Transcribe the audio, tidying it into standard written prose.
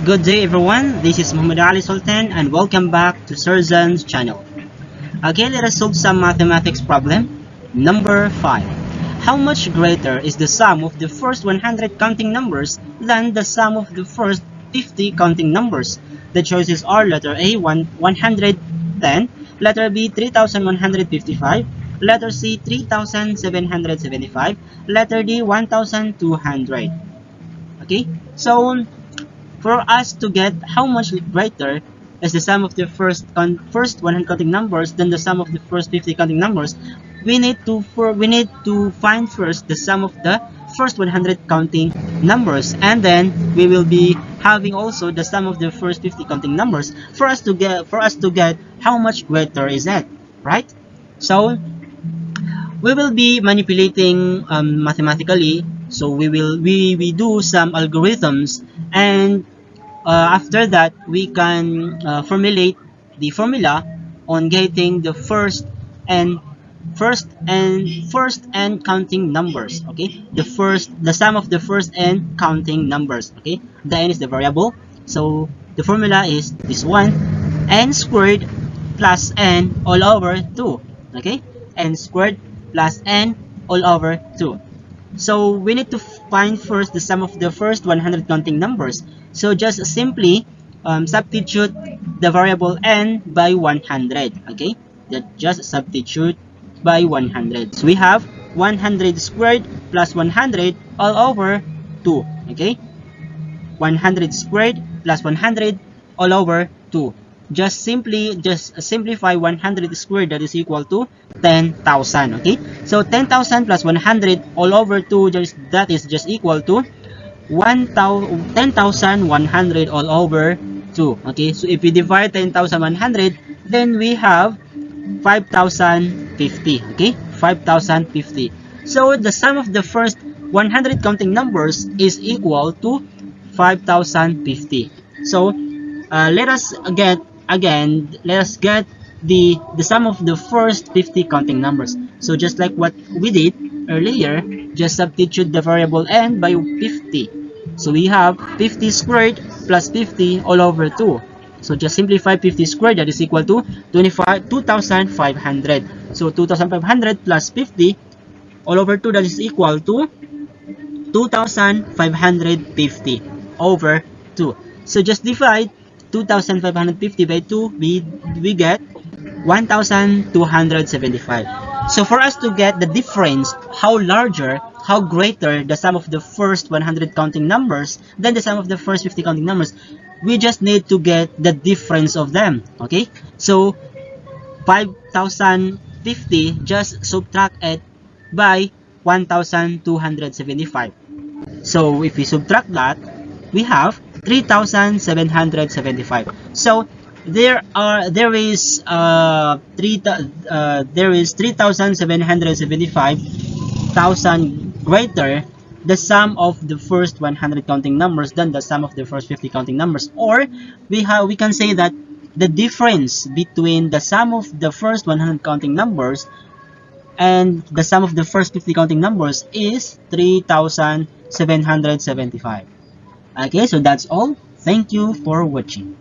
Good day everyone, this is Muhammad Ali Sultan and welcome back to Sir Zan's channel. Again, let us solve some mathematics problem. Number 5. How much greater is the sum of the first 100 counting numbers than the sum of the first 50 counting numbers? The choices are letter A 110, letter B 3155, letter C 3775, letter D 1200. Okay, so for us to get how much greater is the sum of the first 100 counting numbers than the sum of the first 50 counting numbers, we need to find first the sum of the first 100 counting numbers, and then we will be having also the sum of the first 50 counting numbers for us to get how much greater is that, right? So we will be manipulating mathematically. So we do some algorithms, and after that we can formulate the formula on getting the first and counting numbers. Okay, the sum of the first and counting numbers. Okay, the n is the variable, so the formula is this one: n squared plus n all over 2. Okay, n squared plus n all over 2. So we need to find first the sum of the first 100 counting numbers. So just simply substitute the variable n by 100. Okay, just substitute by 100. So we have 100 squared plus 100 all over 2. Okay, 100 squared plus 100 all over 2. Just simplify 100 squared, that is equal to 10,000. Okay, so 10,000 plus 100 all over 2, that is just equal to 10,100 all over 2. Okay, so if we divide 10,100, then we have 5,050. Okay, 5,050. So the sum of the first 100 counting numbers is equal to 5,050. So let us get the sum of the first 50 counting numbers. So just like what we did earlier, just substitute the variable n by 50. So we have 50 squared plus 50 all over 2. So just simplify 50 squared, that is equal to 2,500. So 2,500 plus 50 all over 2, that is equal to 2,550 over 2. So just divide 2,550 by 2, we get 1,275. So for us to get the difference, how greater the sum of the first 100 counting numbers than the sum of the first 50 counting numbers, we just need to get the difference of them. Okay, so 5,050, just subtract it by 1,275. So if we subtract that, we have 3,775. So there is 3,775,000 greater the sum of the first 100 counting numbers than the sum of the first 50 counting numbers, or we can say that the difference between the sum of the first 100 counting numbers and the sum of the first 50 counting numbers is 3,775. Okay, so that's all. Thank you for watching.